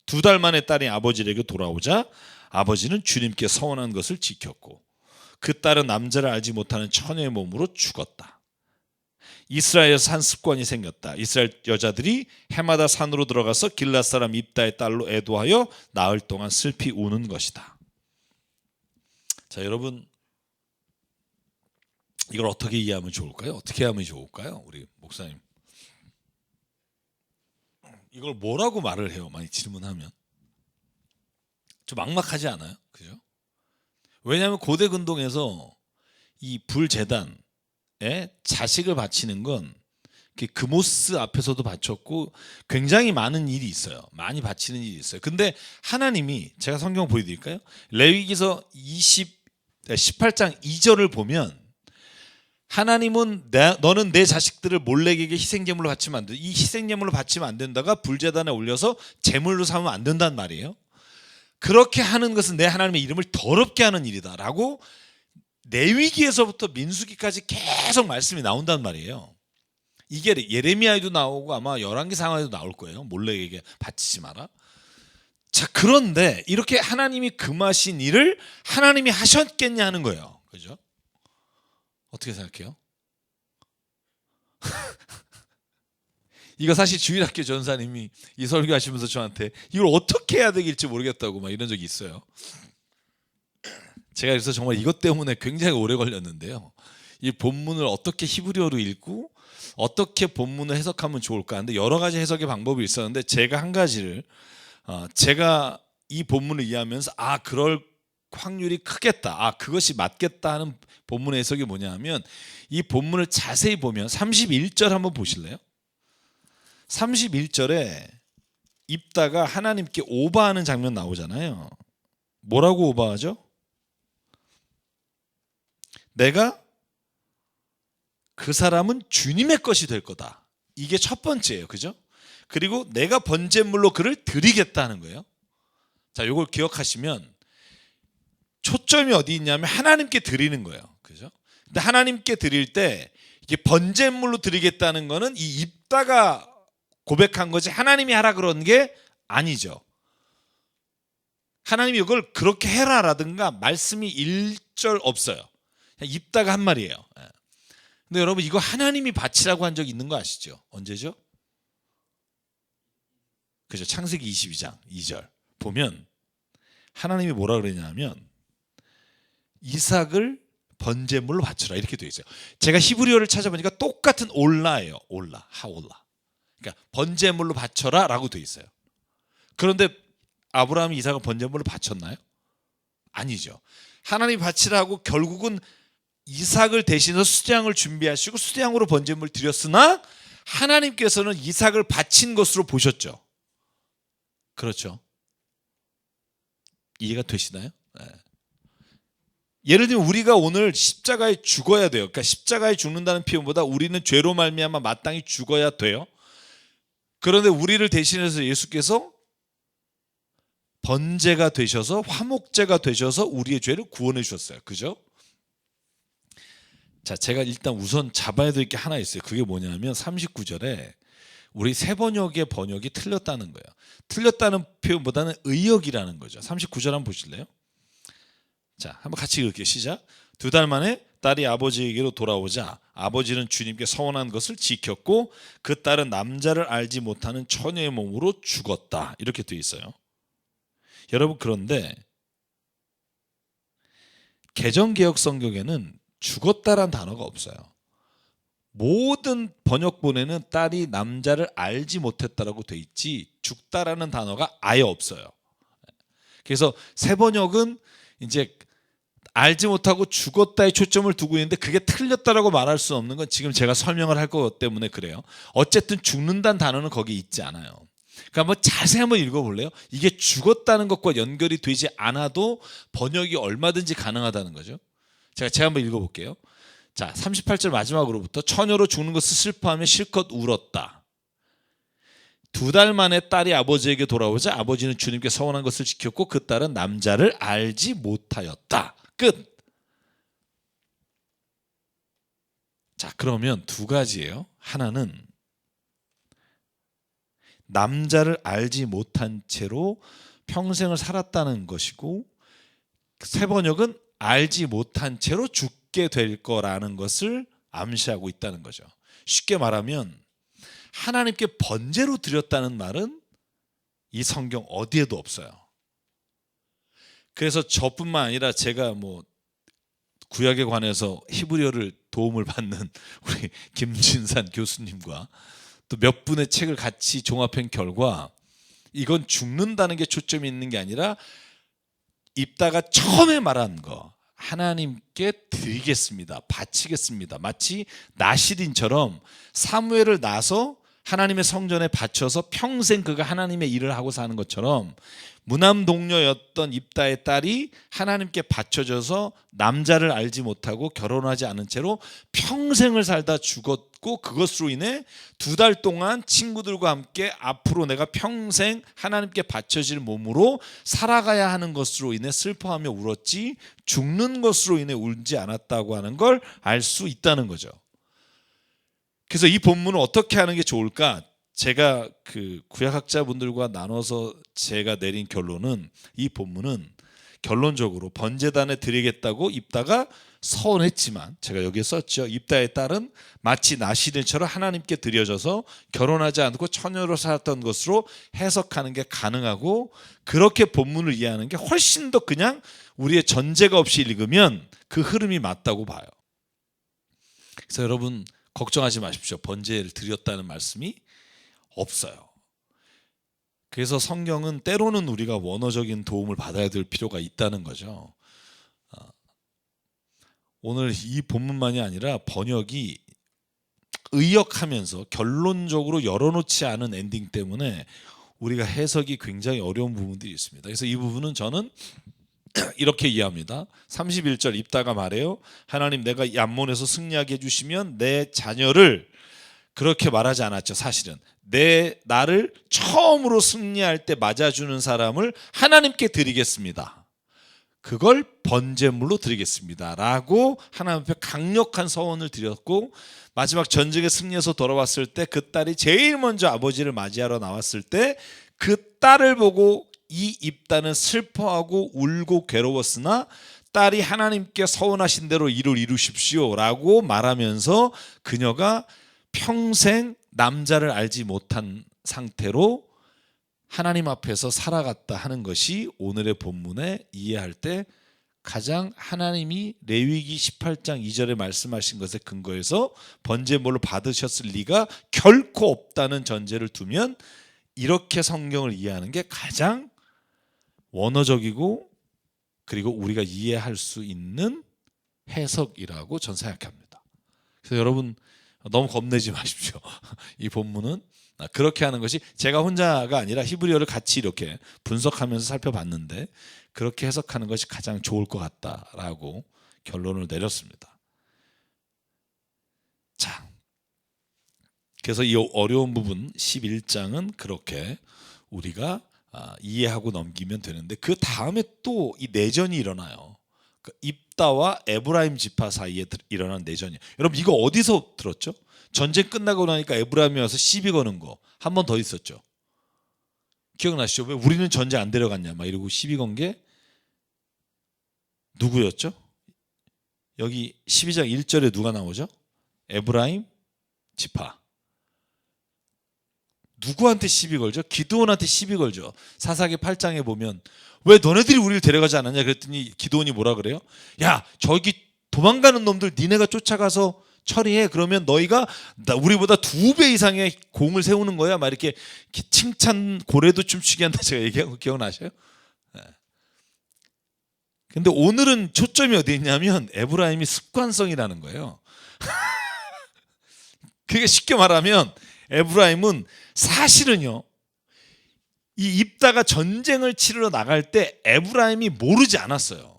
2달 만에 딸이 아버지에게 돌아오자 아버지는 주님께 서원한 것을 지켰고 그 딸은 남자를 알지 못하는 처녀의 몸으로 죽었다. 이스라엘에서 한 습관이 생겼다. 이스라엘 여자들이 해마다 산으로 들어가서 길앗 사람 입다의 딸로 애도하여 나흘 동안 슬피 우는 것이다. 자, 여러분, 이걸 어떻게 이해하면 좋을까요? 어떻게 하면 좋을까요? 우리 목사님, 이걸 뭐라고 말을 해요? 많이 질문하면 좀 막막하지 않아요? 그죠? 왜냐하면 고대 근동에서 이 불제단에 자식을 바치는 건 금오스 앞에서도 바쳤고 굉장히 많은 일이 있어요. 많이 바치는 일이 있어요. 근데 하나님이, 제가 성경 보여드릴까요? 레위기서 18장 2절을 보면 하나님은 너는 내 자식들을 몰렉에게 희생제물로 바치면 안 돼. 이 희생제물로 바치면 안 된다가 불제단에 올려서 제물로 삼으면 안 된단 말이에요. 그렇게 하는 것은 내 하나님의 이름을 더럽게 하는 일이다라고 레위기에서부터 민수기까지 계속 말씀이 나온단 말이에요. 이게 예레미야에도 나오고 아마 열왕기 상하에도 나올 거예요. 몰렉에게 바치지 마라. 자, 그런데 이렇게 하나님이 금하신 일을 하나님이 하셨겠냐 하는 거예요. 그죠? 어떻게 생각해요? 이거 사실 주일학교 전사님이 이 설교하시면서 저한테 이걸 어떻게 해야 되길지 모르겠다고 막 이런 적이 있어요. 제가 그래서 정말 이것 때문에 굉장히 오래 걸렸는데요. 이 본문을 어떻게 히브리어로 읽고 어떻게 본문을 해석하면 좋을까 하는데 여러 가지 해석의 방법이 있었는데 제가 한 가지를 제가 이 본문을 이해하면서 그럴 확률이 크겠다, 그것이 맞겠다 하는 본문의 해석이 뭐냐 하면 이 본문을 자세히 보면 31절 한번 보실래요? 31절에 입다가 하나님께 오바하는 장면 나오잖아요. 뭐라고 오바하죠? 내가 그 사람은 주님의 것이 될 거다. 이게 첫 번째예요. 그죠? 그리고 내가 번제물로 그를 드리겠다는 거예요. 자, 이걸 기억하시면 초점이 어디 있냐면 하나님께 드리는 거예요. 그죠? 근데 하나님께 드릴 때 이게 번제물로 드리겠다는 거는 이 입다가 고백한 거지 하나님이 하라 그런 게 아니죠. 하나님이 이걸 그렇게 해라라든가 말씀이 1절 없어요. 그냥 입다가 한 말이에요. 근데 여러분 이거 하나님이 바치라고 한 적 있는 거 아시죠? 언제죠? 그죠? 창세기 22장 2절 보면 하나님이 뭐라 그러냐면 이삭을 번제물로 바쳐라 이렇게 되어 있어요. 제가 히브리어를 찾아보니까 똑같은 올라예요. 하올라. 그러니까 번제물로 바쳐라 라고 되어 있어요. 그런데 아브라함이 이삭을 번제물로 바쳤나요? 아니죠. 하나님이 바치라고 결국은 이삭을 대신해서 수장을 준비하시고 수장으로 번제물을 드렸으나 하나님께서는 이삭을 바친 것으로 보셨죠. 그렇죠. 이해가 되시나요? 네. 예를 들면 우리가 오늘 십자가에 죽어야 돼요. 그러니까 십자가에 죽는다는 표현보다 우리는 죄로 말미암아 마땅히 죽어야 돼요. 그런데 우리를 대신해서 예수께서 번제가 되셔서 화목제가 되셔서 우리의 죄를 구원해 주셨어요. 그죠? 자, 제가 일단 우선 잡아야 될 게 하나 있어요. 그게 뭐냐면 39절에 우리 세 번역의 번역이 틀렸다는 거예요. 틀렸다는 표현보다는 의역이라는 거죠. 39절 한번 보실래요? 자, 한번 같이 읽을게요. 시작. 2달 만에 딸이 아버지에게로 돌아오자 아버지는 주님께 서원한 것을 지켰고 그 딸은 남자를 알지 못하는 처녀의 몸으로 죽었다. 이렇게 되어 있어요. 여러분, 그런데 개정개혁 성경에는 죽었다란 단어가 없어요. 모든 번역본에는 딸이 남자를 알지 못했다라고 돼 있지 죽다라는 단어가 아예 없어요. 그래서 새 번역은 이제 알지 못하고 죽었다에 초점을 두고 있는데 그게 틀렸다라고 말할 수 없는 건 지금 제가 설명을 할 것 때문에 그래요. 어쨌든 죽는다는 단어는 거기 있지 않아요. 그러니까 한번 자세히 한번 읽어볼래요? 이게 죽었다는 것과 연결이 되지 않아도 번역이 얼마든지 가능하다는 거죠. 제가 한번 읽어볼게요. 자, 38절 마지막으로부터 처녀로 죽는 것을 슬퍼하며 실컷 울었다. 2달 만에 딸이 아버지에게 돌아오자 아버지는 주님께 서원한 것을 지켰고 그 딸은 남자를 알지 못하였다. 끝. 자, 그러면 두 가지예요. 하나는 남자를 알지 못한 채로 평생을 살았다는 것이고 새 번역은 알지 못한 채로 죽게 될 거라는 것을 암시하고 있다는 거죠. 쉽게 말하면 하나님께 번제로 드렸다는 말은 이 성경 어디에도 없어요. 그래서 저뿐만 아니라 제가 구약에 관해서 히브리어를 도움을 받는 우리 김진산 교수님과 또 몇 분의 책을 같이 종합한 결과 이건 죽는다는 게 초점이 있는 게 아니라 입다가 처음에 말한 거 하나님께 드리겠습니다. 바치겠습니다. 마치 나시린처럼 사무엘을 낳아서 하나님의 성전에 바쳐서 평생 그가 하나님의 일을 하고 사는 것처럼 무남 동료였던 입다의 딸이 하나님께 바쳐져서 남자를 알지 못하고 결혼하지 않은 채로 평생을 살다 죽었고, 그것으로 인해 2달 동안 친구들과 함께 앞으로 내가 평생 하나님께 바쳐질 몸으로 살아가야 하는 것으로 인해 슬퍼하며 울었지 죽는 것으로 인해 울지 않았다고 하는 걸 알 수 있다는 거죠. 그래서 이 본문을 어떻게 하는 게 좋을까? 제가 그 구약학자분들과 나눠서 제가 내린 결론은, 이 본문은 결론적으로 번제단에 드리겠다고 입다가 서원했지만, 제가 여기에 썼죠. 입다의 딸은 마치 나시린처럼 하나님께 드려져서 결혼하지 않고 처녀로 살았던 것으로 해석하는 게 가능하고, 그렇게 본문을 이해하는 게 훨씬 더 그냥 우리의 전제가 없이 읽으면 그 흐름이 맞다고 봐요. 그래서 여러분 걱정하지 마십시오. 번제를 드렸다는 말씀이 없어요. 그래서 성경은 때로는 우리가 원어적인 도움을 받아야 될 필요가 있다는 거죠. 오늘 이 본문만이 아니라 번역이 의역하면서 결론적으로 열어놓지 않은 엔딩 때문에 우리가 해석이 굉장히 어려운 부분들이 있습니다. 그래서 이 부분은 저는 이렇게 이해합니다. 31절 입다가 말해요. 하나님, 내가 얌몬에서 승리하게 해주시면 내 자녀를, 그렇게 말하지 않았죠. 사실은 나를 처음으로 승리할 때 맞아주는 사람을 하나님께 드리겠습니다. 그걸 번제물로 드리겠습니다 라고 하나님 앞에 강력한 서원을 드렸고, 마지막 전쟁에 승리해서 돌아왔을 때 그 딸이 제일 먼저 아버지를 맞이하러 나왔을 때 그 딸을 보고 이 입다는 슬퍼하고 울고 괴로웠으나 딸이 하나님께 서원하신 대로 이를 이루십시오 라고 말하면서 그녀가 평생 남자를 알지 못한 상태로 하나님 앞에서 살아갔다 하는 것이 오늘의 본문에 이해할 때 가장 하나님이 레위기 18장 2절에 말씀하신 것에 근거해서 번제물로 받으셨을 리가 결코 없다는 전제를 두면, 이렇게 성경을 이해하는 게 가장 원어적이고 그리고 우리가 이해할 수 있는 해석이라고 전 생각합니다. 그래서 여러분 너무 겁내지 마십시오. 이 본문은 그렇게 하는 것이, 제가 혼자가 아니라 히브리어를 같이 이렇게 분석하면서 살펴봤는데 그렇게 해석하는 것이 가장 좋을 것 같다라고 결론을 내렸습니다. 자, 그래서 이 어려운 부분 11장은 그렇게 우리가 이해하고 넘기면 되는데, 그 다음에 또 이 내전이 일어나요. 입다와 에브라임 지파 사이에 일어난 내전이에요. 여러분 이거 어디서 들었죠? 전쟁 끝나고 나니까 에브라임이 와서 시비 거는 거 한 번 더 있었죠. 기억나시죠? 왜 우리는 전쟁 안 데려갔냐 막 이러고 시비 건 게 누구였죠? 여기 12장 1절에 누가 나오죠? 에브라임 지파. 누구한테 시비 걸죠? 기드온한테 시비 걸죠. 사사기 8장에 보면 왜 너네들이 우리를 데려가지 않았냐 그랬더니 기드온이 뭐라 그래요? 야, 저기 도망가는 놈들 니네가 쫓아가서 처리해. 그러면 너희가 우리보다 2배 이상의 공을 세우는 거야. 막 이렇게 칭찬 고래도 춤추게 한다 제가 얘기한 거 기억나셔요? 근데 오늘은 초점이 어디 있냐면 에브라임이 습관성이라는 거예요. 그게 쉽게 말하면 에브라임은 사실은요, 이 입다가 전쟁을 치르러 나갈 때 에브라임이 모르지 않았어요.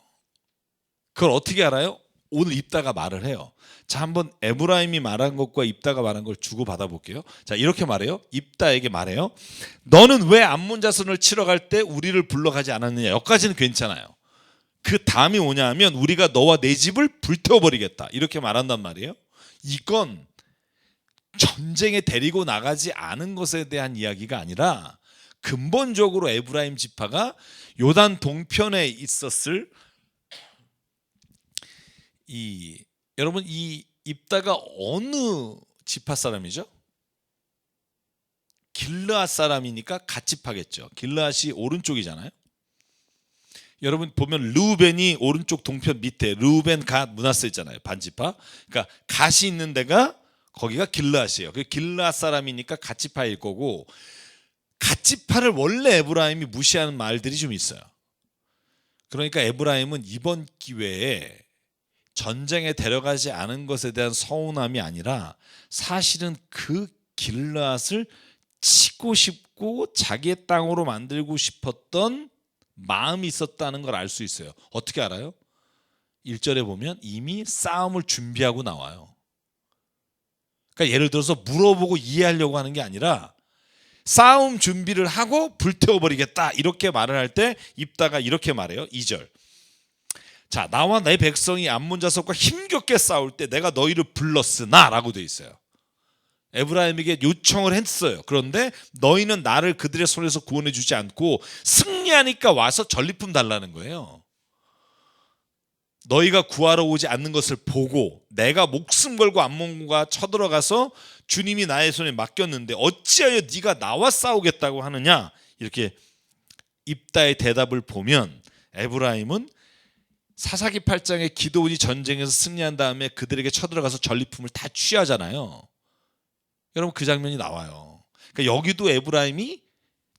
그걸 어떻게 알아요? 오늘 입다가 말을 해요. 자, 한번 에브라임이 말한 것과 입다가 말한 걸 주고 받아 볼게요. 자, 이렇게 말해요. 입다에게 말해요. 너는 왜 암몬 자손을 치러 갈 때 우리를 불러가지 않았느냐. 여기까지는 괜찮아요. 그 다음이 뭐냐 하면 우리가 너와 내 집을 불태워버리겠다. 이렇게 말한단 말이에요. 이건 전쟁에 데리고 나가지 않은 것에 대한 이야기가 아니라 근본적으로 에브라임 지파가 요단 동편에 있었을 여러분 이 입다가 어느 지파 사람이죠? 길르앗 사람이니까 갓지파겠죠. 길르앗이 오른쪽이잖아요. 여러분 보면 르우벤이 오른쪽 동편 밑에 르우벤 갓 므낫세 있잖아요. 반지파. 그러니까 갓이 있는 데가 거기가 길르앗이에요. 그 길르앗 사람이니까 갓지파일 거고, 갓지파를 원래 에브라임이 무시하는 말들이 좀 있어요. 그러니까 에브라임은 이번 기회에 전쟁에 데려가지 않은 것에 대한 서운함이 아니라 사실은 그 길르앗을 치고 싶고 자기의 땅으로 만들고 싶었던 마음이 있었다는 걸 알 수 있어요. 어떻게 알아요? 1절에 보면 이미 싸움을 준비하고 나와요. 그러니까 예를 들어서 물어보고 이해하려고 하는 게 아니라 싸움 준비를 하고 불태워버리겠다 이렇게 말을 할 때 입다가 이렇게 말해요. 2절. 자, 나와 내 백성이 암몬 자손과 힘겹게 싸울 때 내가 너희를 불렀으나 라고 돼 있어요. 에브라임에게 요청을 했어요. 그런데 너희는 나를 그들의 손에서 구원해 주지 않고 승리하니까 와서 전리품 달라는 거예요. 너희가 구하러 오지 않는 것을 보고 내가 목숨 걸고 암몬과 쳐들어가서 주님이 나의 손에 맡겼는데 어찌하여 네가 나와 싸우겠다고 하느냐. 이렇게 입다의 대답을 보면 에브라임은 사사기 8장에 기드온이 전쟁에서 승리한 다음에 그들에게 쳐들어가서 전리품을 다 취하잖아요. 여러분 그 장면이 나와요. 그러니까 여기도 에브라임이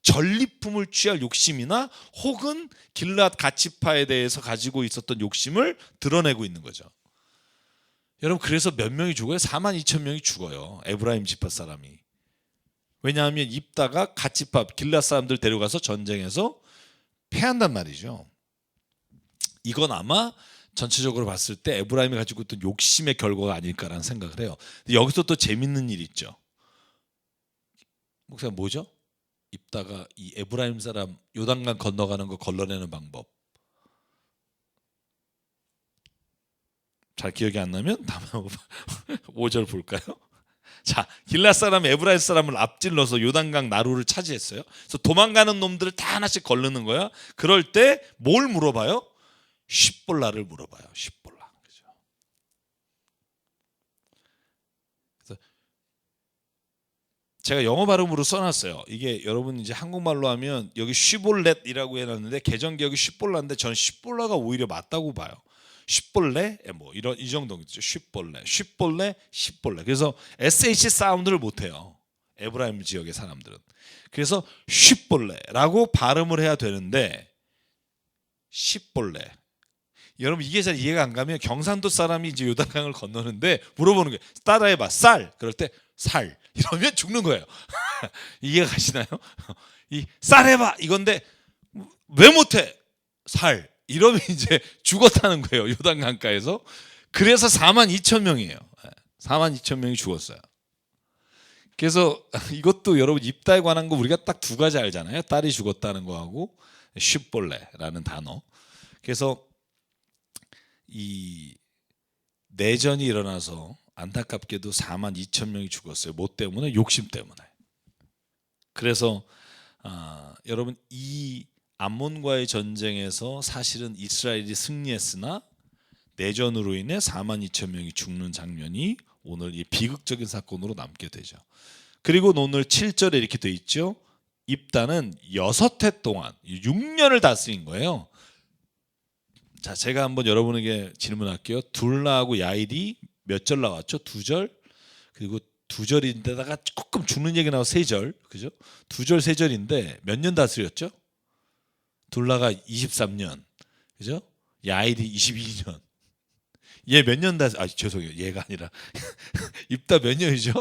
전리품을 취할 욕심이나 혹은 길르앗 가치파에 대해서 가지고 있었던 욕심을 드러내고 있는 거죠. 여러분 그래서 몇 명이 죽어요? 42,000명이 죽어요. 에브라임 지파 사람이. 왜냐하면 입다가 가치파 길르앗 사람들 데려가서 전쟁에서 패한단 말이죠. 이건 아마 전체적으로 봤을 때 에브라임이 가지고 있던 욕심의 결과가 아닐까라는 생각을 해요. 여기서 또 재밌는 일이 있죠. 목사님 뭐죠? 입다가 이 에브라임 사람 요단강 건너가는 거 걸러내는 방법 잘 기억이 안 나면 다음에 5절 볼까요? 자, 길앗 사람 에브라임 사람을 앞질러서 요단강 나루를 차지했어요. 그래서 도망가는 놈들을 다 하나씩 걸르는 거야. 그럴 때 뭘 물어봐요? 쉿볼라를 물어봐요. 쉿볼라. 그죠? 그래서 제가 영어 발음으로 써놨어요. 이게 여러분 이제 한국말로 하면 여기 쉿볼렛이라고 해놨는데 개정 기억이 쉿볼라인데 저는 쉿볼라가 오히려 맞다고 봐요. 쉿볼레 뭐 이런 이 정도죠. 쉿볼레, 쉿볼레, 쉿볼레. 그래서 sh 사운드를 못 해요. 에브라임 지역의 사람들은. 그래서 쉿볼레라고 발음을 해야 되는데 쉿볼레. 여러분 이게 잘 이해가 안 가면 경상도 사람이 이제 요단강을 건너는데 물어보는 거예요. 따라해봐. 쌀. 그럴 때 살. 이러면 죽는 거예요. 이해가 가시나요? 이 쌀 해봐. 이건데 왜 못해? 살. 이러면 이제 죽었다는 거예요. 요단강가에서. 그래서 42,000명이에요. 42,000명이 죽었어요. 그래서 이것도 여러분 입다에 관한 거 우리가 딱 두 가지 알잖아요. 딸이 죽었다는 거하고 쉿볼레라는 단어. 그래서 이 내전이 일어나서 안타깝게도 42,000명이 죽었어요. 뭐 때문에? 욕심 때문에. 그래서 여러분 이 암몬과의 전쟁에서 사실은 이스라엘이 승리했으나 내전으로 인해 42,000명이 죽는 장면이 오늘 이 비극적인 사건으로 남게 되죠. 그리고 오늘 7절에 이렇게 돼 있죠. 입다는 6해 동안 6년을 다스린 거예요. 자, 제가 한번 여러분에게 질문할게요. 둘라하고 야일이 몇 절 나왔죠? 2절. 그리고 2절인데다가 조금 죽는 얘기 나와 3절. 그죠? 2절 3절인데 몇 년 다스렸죠? 둘라가 23년. 그죠? 야일이 22년. 얘 몇 년 죄송해요. 얘가 아니라 입다 몇 년이죠?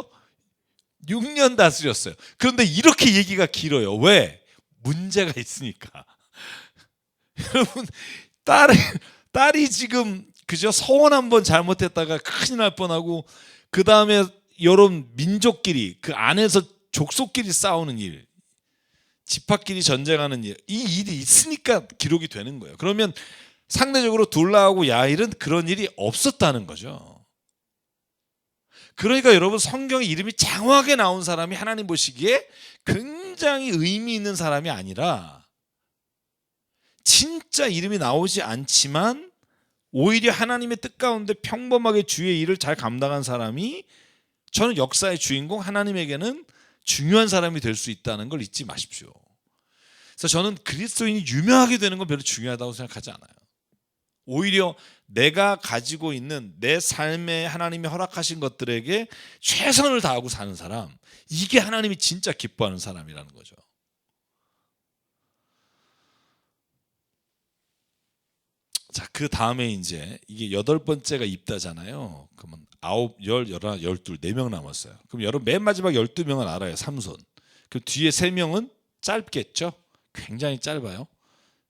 6년 다스렸어요. 그런데 이렇게 얘기가 길어요. 왜? 문제가 있으니까. 여러분 딸이 지금 그죠? 서원 한번 잘못했다가 큰일 날 뻔하고 그 다음에 여러분 민족끼리 그 안에서 족속끼리 싸우는 일, 지파끼리 전쟁하는 일, 이 일이 있으니까 기록이 되는 거예요. 그러면 상대적으로 둘라하고 야일은 그런 일이 없었다는 거죠. 그러니까 여러분 성경에 이름이 장황하게 나온 사람이 하나님 보시기에 굉장히 의미 있는 사람이 아니라 진짜 이름이 나오지 않지만 오히려 하나님의 뜻 가운데 평범하게 주의 일을 잘 감당한 사람이 저는 역사의 주인공 하나님에게는 중요한 사람이 될 수 있다는 걸 잊지 마십시오. 그래서 저는 그리스도인이 유명하게 되는 건 별로 중요하다고 생각하지 않아요. 오히려 내가 가지고 있는 내 삶에 하나님이 허락하신 것들에게 최선을 다하고 사는 사람, 이게 하나님이 진짜 기뻐하는 사람이라는 거죠. 자, 그 다음에 이제 이게 8번째가 입다잖아요. 그러면 9, 10, 11, 12, 4명 남았어요. 그럼 여러분 맨 마지막 12명은 알아요. 삼손. 그럼 뒤에 3명은 짧겠죠? 굉장히 짧아요.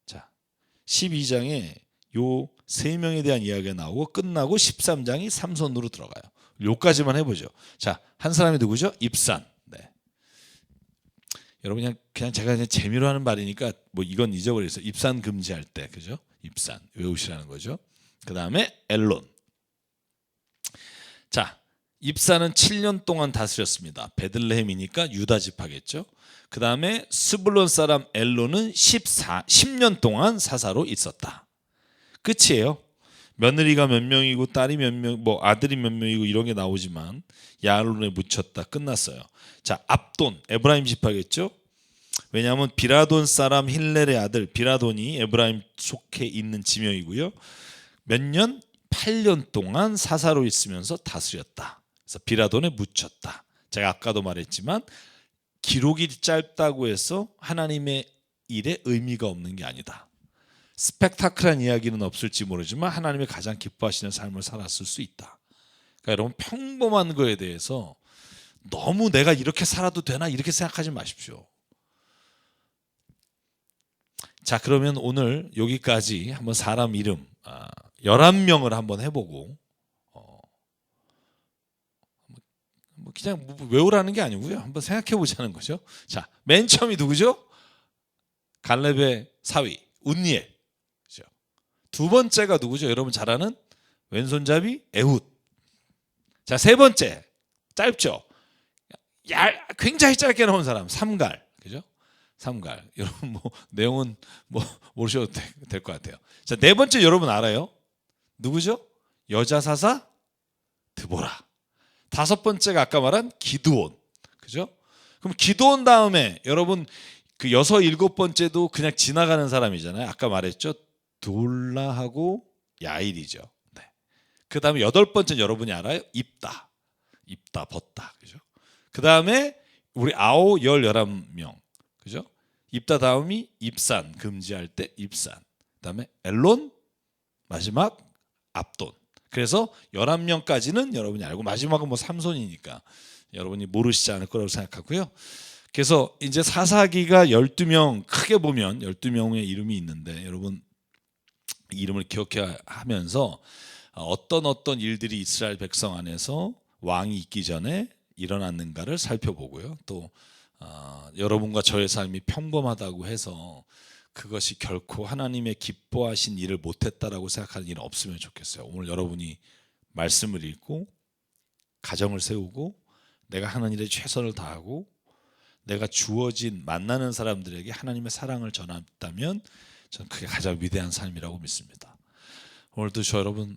자, 12장에 요 3명에 대한 이야기가 나오고 끝나고 13장이 삼손으로 들어가요. 요까지만 해보죠. 자, 한 사람이 누구죠? 입산. 네. 여러분 그냥 제가 그냥 재미로 하는 말이니까 뭐 이건 잊어버렸어요. 입산 금지할 때, 그죠? 입산 외우시라는 거죠. 그 다음에 엘론. 자, 입산은 7년 동안 다스렸습니다. 베들레헴이니까 유다 지파겠죠. 그 다음에 스불론 사람 엘론은 10년 동안 사사로 있었다. 끝이에요. 며느리가 몇 명이고 딸이 몇 명, 뭐 아들이 몇 명이고 이런 게 나오지만 야알론에 묻혔다. 끝났어요. 자, 압돈 에브라임 지파겠죠. 왜냐하면 비라돈 사람 힐렐의 아들 비라돈이 에브라임 속해 있는 지명이고요. 몇 년? 8년 동안 사사로 있으면서 다스렸다. 그래서 비라돈에 묻혔다. 제가 아까도 말했지만 기록이 짧다고 해서 하나님의 일에 의미가 없는 게 아니다. 스펙타클한 이야기는 없을지 모르지만 하나님의 가장 기뻐하시는 삶을 살았을 수 있다. 그러니까 여러분 평범한 거에 대해서 너무 내가 이렇게 살아도 되나 이렇게 생각하지 마십시오. 자, 그러면 오늘 여기까지 한번 사람 이름 11명을 한번 해보고 그냥 외우라는 게 아니고요. 한번 생각해 보자는 거죠. 자, 맨 처음이 누구죠? 갈렙의 사위 운니엘. 그죠? 두 번째가 누구죠? 여러분 잘 아는 왼손잡이 에훗. 자, 세 번째 짧죠? 굉장히 짧게 나온 사람 삼갈. 그죠? 삼갈. 여러분 뭐 내용은 뭐 모르셔도 될 것 같아요. 자, 네 번째 여러분 알아요? 누구죠? 여자 사사 드보라. 다섯 번째가 아까 말한 기드온. 그죠? 그럼 기드온 다음에 여러분 그 6, 7번째도 그냥 지나가는 사람이잖아요. 아까 말했죠. 돌라하고 야일이죠. 네. 그 다음에 8번째 여러분이 알아요? 입다. 입다, 벗다. 그죠? 그 다음에 우리 9, 10, 11명. 그죠? 입다 다음이 입산, 금지할 때 입산. 그 다음에 엘론, 마지막 압돈. 그래서 11명까지는 여러분이 알고 마지막은 뭐 삼손이니까 여러분이 모르시지 않을 거라고 생각하고요. 그래서 이제 사사기가 12명 크게 보면 12명의 이름이 있는데 여러분 이름을 기억해 하면서 어떤 일들이 이스라엘 백성 안에서 왕이 있기 전에 일어났는가를 살펴보고요. 또 여러분과 저의 삶이 평범하다고 해서 그것이 결코 하나님의 기뻐하신 일을 못했다라고 생각하는 일은 없으면 좋겠어요. 오늘 여러분이 말씀을 읽고 가정을 세우고 내가 하는 일에 최선을 다하고 내가 주어진 만나는 사람들에게 하나님의 사랑을 전했다면 저는 그게 가장 위대한 삶이라고 믿습니다. 오늘도 저 여러분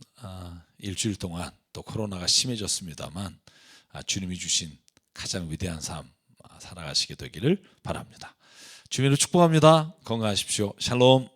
일주일 동안 또 코로나가 심해졌습니다만 주님이 주신 가장 위대한 삶 살아가시게 되기를 바랍니다. 주님을 축복합니다. 건강하십시오. 샬롬.